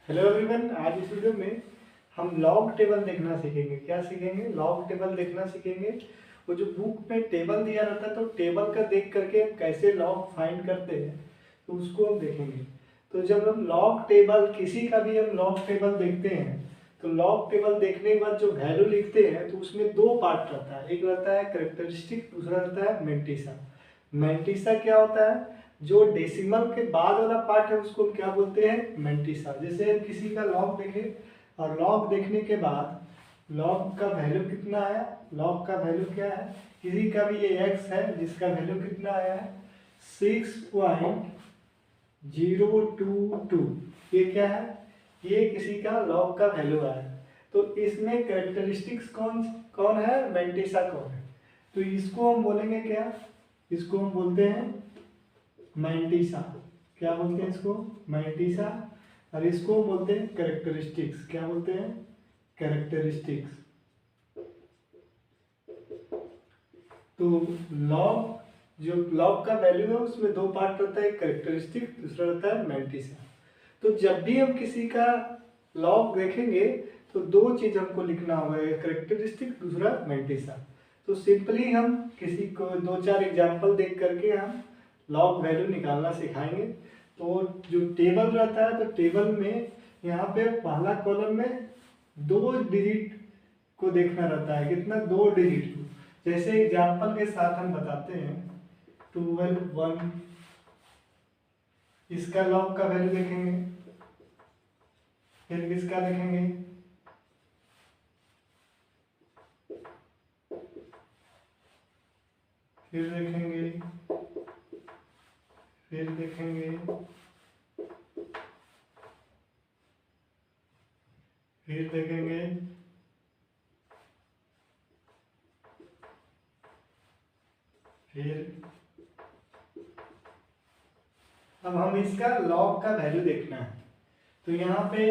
Hello everyone, आज इस video में हम लॉग टेबल देखना सीखेंगे। क्या सीखेंगे? लॉग टेबल देखना सीखेंगे। वो जो बुक में टेबल दिया रहता है तो टेबल का देख करके हम कैसे लॉग फाइंड करते हैं तो उसको हम देखेंगे। तो जब हम लॉग टेबल किसी का भी हम लॉग टेबल देखते हैं तो लॉग टेबल देखने के बाद जो वैल्यू लिखते हैं तो उसमें दो पार्ट रहता है। एक रहता है कैरेक्टरिस्टिक, दूसरा रहता है मैंटिसा। मैंटिसा क्या होता है? जो डेसिमल के बाद वाला पार्ट है उसको हम क्या बोलते हैं? मैंटिसा। जैसे हम किसी का लॉग देखें और लॉग देखने के बाद लॉग का वैल्यू कितना आया, लॉग का वैल्यू क्या है, किसी का भी ये एक्स है जिसका वैल्यू कितना आया है 6.022। ये क्या है? ये किसी का लॉग का वैल्यू आया है। तो इसमें कैरेक्टरिस्टिक्स कौन कौन है, मैंटिसा कौन है? तो इसको हम बोलेंगे क्या? इसको हम बोलते हैं मैंटिसा। क्या बोलते हैं इसको? मैंटिसा। और इसको बोलते हैं कैरेक्टरिस्टिक्स। क्या बोलते हैं? कैरेक्टरिस्टिक्स। तो लॉग, जो लॉग का वैल्यू है उसमें दो पार्ट रहता है, कैरेक्टरिस्टिक, दूसरा रहता है मैंटिसा। तो जब भी हम किसी का लॉग देखेंगे तो दो चीज हमको लिखना होगा, कैरेक्टरिस्टिक, दूसरा मैंटिसा। तो सिंपली हम किसी को दो चार एग्जांपल देख करके हम लॉग वैल्यू निकालना सिखाएंगे। तो जो टेबल रहता है तो टेबल में यहाँ पे पहला कॉलम में दो डिजिट को देखना रहता है। कितना? दो डिजिट को। जैसे एग्जांपल के साथ हम बताते हैं 12 इसका लॉग का वैल्यू देखेंगे, फिर किसका देखेंगे, फिर देखेंगे, फिर देखेंगे, फिर देखेंगे, फिर अब हम इसका लॉग का वैल्यू देखना है। तो यहाँ पे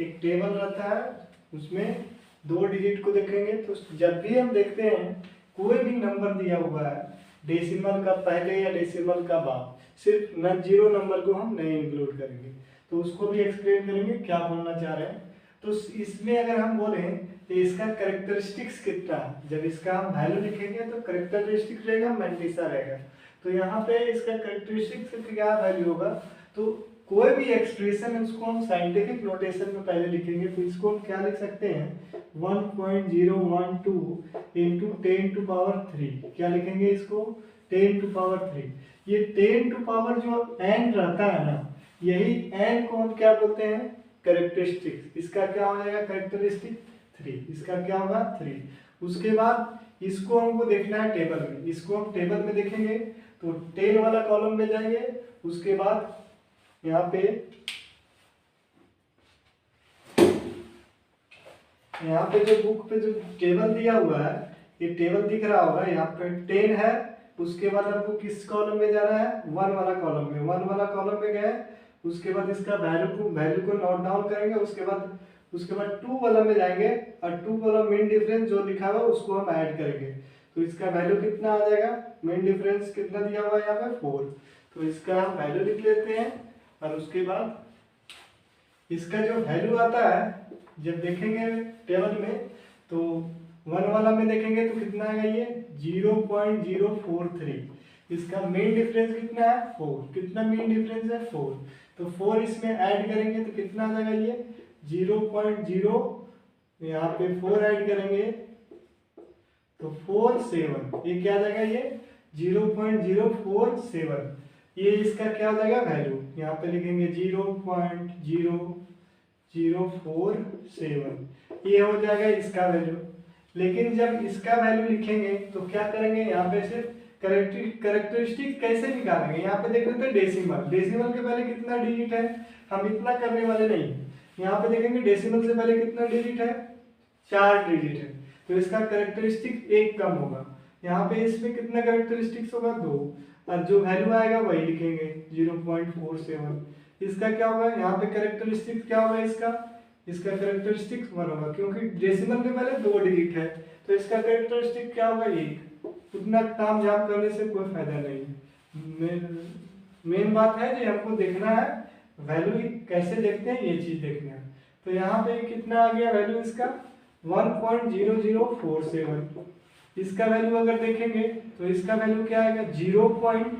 एक टेबल रहता है, उसमें दो डिजिट को देखेंगे। तो जब भी हम देखते हैं कोई भी नंबर दिया हुआ है, डेसिमल का पहले या डेसिमल का बाद, सिर्फ न जीरो नंबर को हम नहीं इंक्लूड करेंगे। तो उसको भी एक्सप्लेन करेंगे क्या बोलना चाह रहे हैं। तो इसमें अगर हम बोलें तो इसका कैरेक्टरिस्टिक्स कितना है, जब इसका हम वैल्यू लिखेंगे तो कैरेक्टरिस्टिक्स रहेगा, मैंटिसा रहेगा। तो यहाँ पे इसका कैरेक्टरिस्टिक्स का क्या वैल्यू होगा? तो कोई भी एक्सप्रेशन है उसको हम साइंटिफिक नोटेशन में पहले लिखेंगे। तो इसको हम क्या लिख सकते हैं? 1.012 इंटू 10⁻3। क्या लिखेंगे इसको? 10⁻3। ये 10 जो n रहता है ना, यही n को हम क्या बोलते हैं? कैरेक्टरिस्टिक्स। इसका क्या हो जाएगा? कैरेक्टरिस्टिक 3। इसका क्या होगा? 3। उसके बाद इसको हमको देखना है टेबल में। इसको हम टेबल में देखेंगे तो 10 वाला कॉलम में जाएंगे। उसके बाद यहाँ पे जो बुक पे जो टेबल दिया हुआ है, ये टेबल दिख रहा होगा, यहाँ पे 10 है। उसके बाद हमको किस कॉलम में जाना है? 1 वाला कॉलम में। 1 वाला कॉलम में गए, उसके बाद इसका वैल्यू को नोट डाउन करेंगे। उसके बाद 2 वाला में जाएंगे और 2 वाला मेन डिफरेंस जो लिखा हुआ है उसको हम ऐड करेंगे। तो इसका वैल्यू कितना आ जाएगा? मेन डिफरेंस कितना दिया हुआ है यहाँ पे? 4। तो इसका हम वैल्यू लिख लेते हैं और उसके बाद इसका जो वैल्यू आता है जब देखेंगे टेबल में तो 1 वाला में देखेंगे तो कितना आएगा? ये 0.043। इसका मेन डिफरेंस कितना है? 4। कितना मेन डिफरेंस है? 4। तो 4 इसमें ऐड करेंगे तो कितना आ जाएगा? ये 0.0, यहाँ पे 4 ऐड करेंगे तो 47। ये क्या आ जाएगा? ये 0.047। ये इसका क्या हो जाएगा? वैल्यू यहाँ पे लिखेंगे 0.0047। ये हो जाएगा इसका वैल्यू। लेकिन जब इसका वैल्यू लिखेंगे तो क्या करेंगे? यहाँ पे सिर्फ कैरेक्टरिस्टिक कैसे निकालेंगे? यहाँ पे देख लेते हैं डेसिमल। डेसिमल के पहले कितना डिजिट है, हम इतना करने वाले नहीं। यहाँ पे देखेंगे डेसिमल से पहले कितना डिजिट है? 4 डिजिट है। तो इसका कैरेक्टरिस्टिक एक कम होगा। यहाँ पे इसमें कितना कैरेक्टरिस्टिक्स होगा? 2। और जो वैल्यू आएगा वही लिखेंगे 0.47। इसका क्या होगा? यहाँ पे कैरेक्टरिस्टिक्स क्या होगा? इसका कैरेक्टरिस्टिक्स 1 होगा, क्योंकि डेसिमल के पहले 2 डिजिट है। तो इसका कैरेक्टरिस्टिक क्या होगा? 1। उतना ताम झाम करने से कोई फायदा नहीं है। मेन बात है जो हमको देखना है वैल्यू कैसे देखते हैं ये चीज देखना है। तो यहाँ पे कितना आ गया वैल्यू इसका 1.0047। इसका वैल्यू अगर देखेंगे तो इसका वैल्यू क्या आएगा 0 पॉइंट,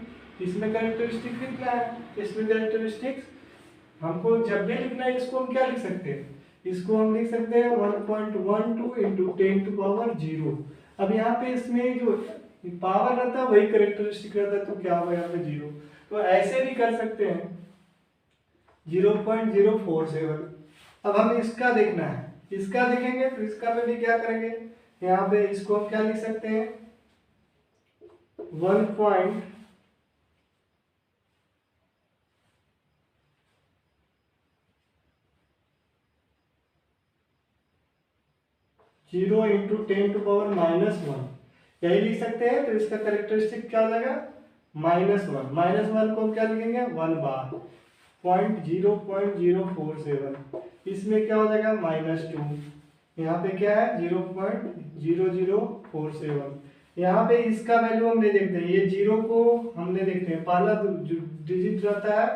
इसमें कैरेक्टरिस्टिक कितना है, इसमें कैरेक्टरिस्टिक्स हमको जब भी लिखना है इसको हम क्या लिख सकते हैं, इसको हम लिख सकते हैं 1.12 इंटू 10⁻0। अब यहाँ पे इसमें जो पावर रहता है वही कैरेक्टरिस्टिक रहता है, तो क्या होगा यहाँ पे 0। तो ऐसे भी कर सकते हैं 0.047। अब हम इसका देखना है, इसका देखेंगे तो इसका में भी क्या करेंगे, यहाँ पे इसको हम क्या लिख सकते हैं 1.0 इंटू 10⁻⁻1 यही लिख सकते हैं। तो इसका कैरेक्टरिस्टिक क्या हो जाएगा -1। -1 को हम क्या लिखेंगे 1 बार 0.047। इसमें क्या हो जाएगा -2, यहाँ पे क्या है 0.0047। यहाँ पे इसका वैल्यू हम नहीं देखते हैं, ये 0 को हम नहीं देखते हैं, पहला जो डिजिट रहता है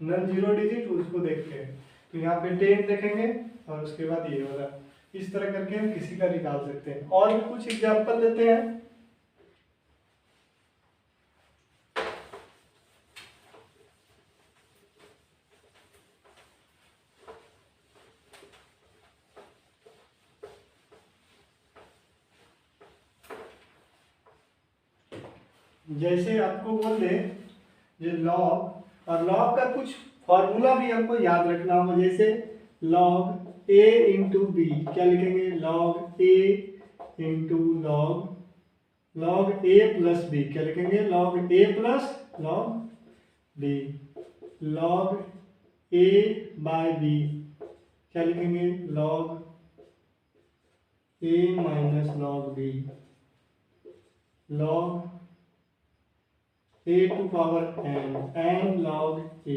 नन 0 डिजिट उसको देखते हैं। तो यहाँ पे 10 देखेंगे और उसके बाद ये वाला, इस तरह करके हम किसी का निकाल सकते हैं। और भी कुछ एग्जांपल लेते हैं। जैसे आपको बोल दे ये लॉग, और लॉग का कुछ फॉर्मूला भी हमको याद रखना होगा। जैसे लॉग ए इंटू बी, क्या लिखेंगे log A into log A plus B, क्या लिखेंगे log A plus log B. Log A by B क्या लिखेंगे log A minus log B. Log a to power n log a।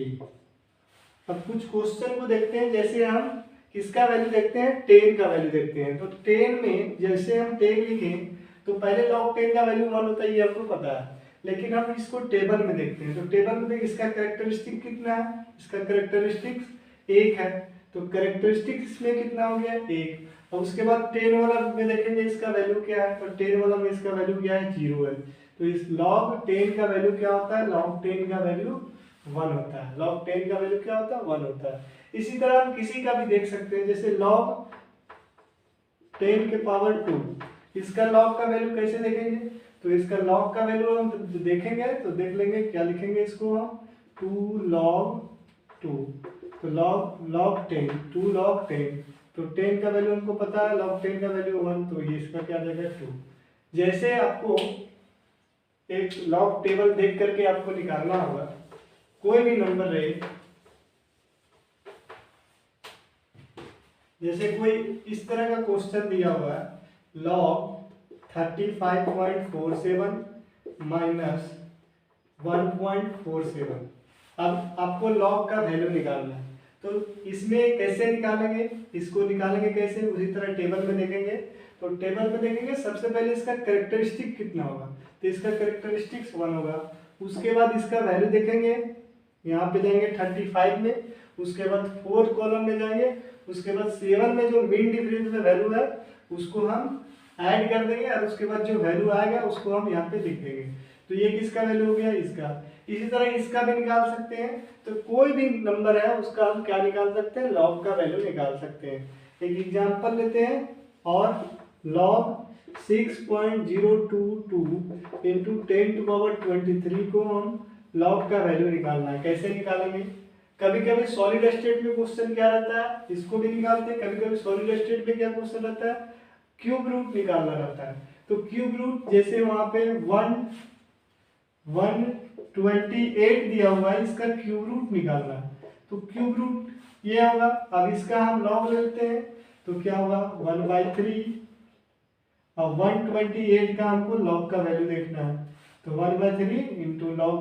अब कुछ question को देखते हैं। जैसे हम किसका वैल्यू देखते हैं 10 का वैल्यू देखते हैं। तो 10 में जैसे हम 10 लिखें तो पहले log 10 का वैल्यू 1 होता है, ये आपको पता है। लेकिन हम इसको टेबल में देखते हैं। तो टेबल में इसका कैरेक्टरिस्टिक कितना है, इसका कैरेक्टरिस्टिक्स 1 है। तो कैरेक्टरिस्टिक्स इसमें कितना हो गया 1। और उसके बाद 10 वाला में देखेंगे इसका वैल्यू क्या है। तो 10 वाला में इसका वैल्यू क्या है 0 है। तो इस log 10 का वैल्यू क्या होता है, log 10 का वैल्यू 1 होता है। log 10 का वैल्यू क्या होता है 1 होता है। इसी तरह हम किसी का भी देख सकते हैं। जैसे log 10 के पावर 2, इसका log का वैल्यू कैसे देखेंगे। तो इसका log का वैल्यू हम देखेंगे तो देख लेंगे, क्या लिखेंगे इसको हम 2 log 2। तो log 10 2 log 10, तो 10 का वैल्यू हमको पता है, log 10 का वैल्यू 1, तो ये इसका क्या जाएगा 2। जैसे आपको एक लॉग टेबल देख करके आपको निकालना होगा, कोई भी नंबर रहे। जैसे कोई इस तरह का क्वेश्चन दिया हुआ है log 35.47 माइनस 1.47। अब आपको log का वैल्यू निकालना है। तो इसमें कैसे निकालेंगे, इसको निकालेंगे कैसे, उसी तरह टेबल में देखेंगे। तो टेबल में देखेंगे सबसे पहले इसका कैरेक्टरिस्टिक कितना होगा। तो इसका कैरेक्टरिस्टिक्स 1 होगा। उसके बाद इसका वैल्यू देखेंगे, यहाँ पे जाएंगे 35 में, उसके बाद 4th कॉलम में जाएंगे, उसके बाद 7 में जो मीन डिफरेंस में वैल्यू है उसको हम ऐड कर देंगे, और उसके बाद जो वैल्यू आएगा उसको हम यहाँ पे लिख देंगे। तो ये किसका वैल्यू हो गया, इसका। इसी तरह इसका भी निकाल सकते हैं। तो कोई भी नंबर है उसका हम क्या निकाल सकते हैं, लॉग का वैल्यू निकाल सकते हैं। एक एग्जांपल लेते हैं, और log 6.022 इंटू 10⁻23 को हम log का वैल्यू निकालना है। कैसे निकालेंगे, कभी कभी सॉलिड स्टेट में क्वेश्चन क्या रहता है, इसको भी निकालते हैं। कभी कभी सॉलिड स्टेट में क्या क्वेश्चन रहता है, क्यूब रूट निकालना रहता है। तो क्यूब रूट जैसे वहां पे 128 दिया हुआ है, इसका क्यूब रूट निकालना है। तो क्यूब रूट ये होगा। अब इसका हम log लेते हैं तो क्या होगा 1/3, और 128 का हमको log का वैल्यू देखना है। तो 1/3 इंटू log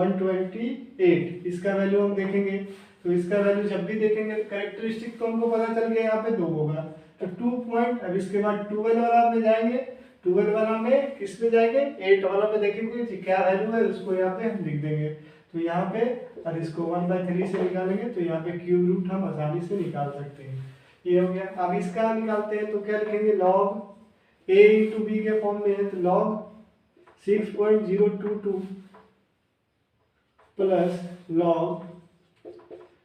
128, इसका वैल्यू हम देखेंगे। तो इसका वैल्यू जब भी देखेंगे कैरेक्टरिस्टिक तो हमको पता चल गया यहाँ पे 2 होगा। तो 2 पॉइंट, अब इसके बाद 12 वाला में जाएंगे, 12 वाला में किस में जाएंगे 8 वाला में देखेंगे क्या वैल्यू है, उसको यहाँ पे हम लिख देंगे। तो यहाँ पे और इसको 1/3 से निकालेंगे तो यहाँ पे क्यूब रूट हम आसानी से निकाल सकते हैं। ये हो गया। अब इसका निकालते हैं तो क्या लिखेंगे, लॉग ए इंटू बी के फॉर्म में है तो लॉग 6.022 प्लस लॉग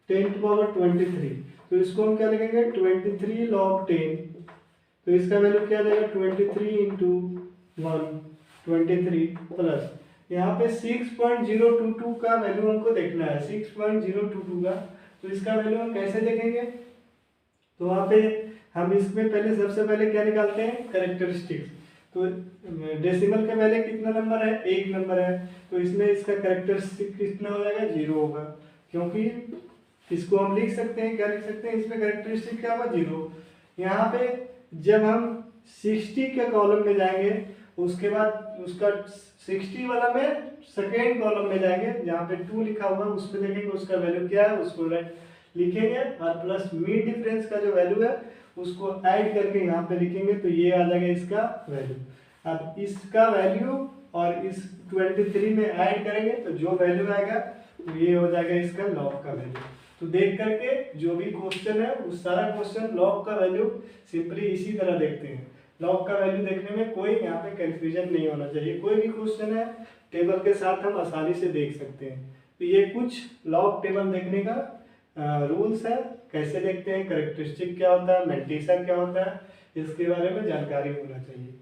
10⁻23। तो इसको हम क्या लिखेंगे 23 log 10। तो इसका वैल्यू क्या देगा 23 इंटू 1 23 प्लस यहाँ पे 6.022 का वैल्यू हमको देखना है 6.022 का। तो इसका वैल्यू हम कैसे देखेंगे, तो वहाँ पे हम इसमें पहले सबसे पहले क्या निकालते हैं कैरेक्टरिस्टिक्स। तो डेसिमल के पहले कितना नंबर है, 1 नंबर है, तो इसमें इसका कैरेक्टरिस्टिक कितना हो जाएगा 0 होगा, क्योंकि इसको हम लिख सकते हैं, क्या लिख सकते हैं, इसमें कैरेक्टरिस्टिक क्या होगा 0। यहाँ पे जब हम 60 के कॉलम में जाएंगे उसके बाद उसका 60 वाला में सेकेंड कॉलम में जाएंगे जहाँ पे 2 लिखा हुआ है उस पर देखेंगे उसका वैल्यू क्या है, उसको लिखेंगे और प्लस मीन डिफरेंस का जो वैल्यू है उसको ऐड करके यहाँ पे लिखेंगे तो ये आ जाएगा इसका वैल्यू। अब इसका वैल्यू और इस 23 में ऐड करेंगे तो जो वैल्यू आएगा तो ये हो जाएगा इसका लॉग का वैल्यू। तो देख करके जो भी क्वेश्चन है उस सारा क्वेश्चन लॉग का वैल्यू सिंपली इसी तरह देखते हैं। लॉग का वैल्यू देखने में कोई यहाँ पे कंफ्यूजन नहीं होना चाहिए, कोई भी क्वेश्चन है टेबल के साथ हम आसानी से देख सकते हैं। तो ये कुछ लॉग टेबल देखने का रूल्स है, कैसे देखते हैं, कैरेक्टरिस्टिक क्या होता है, मैट्रिक्स क्या होता है, इसके बारे में जानकारी होना चाहिए।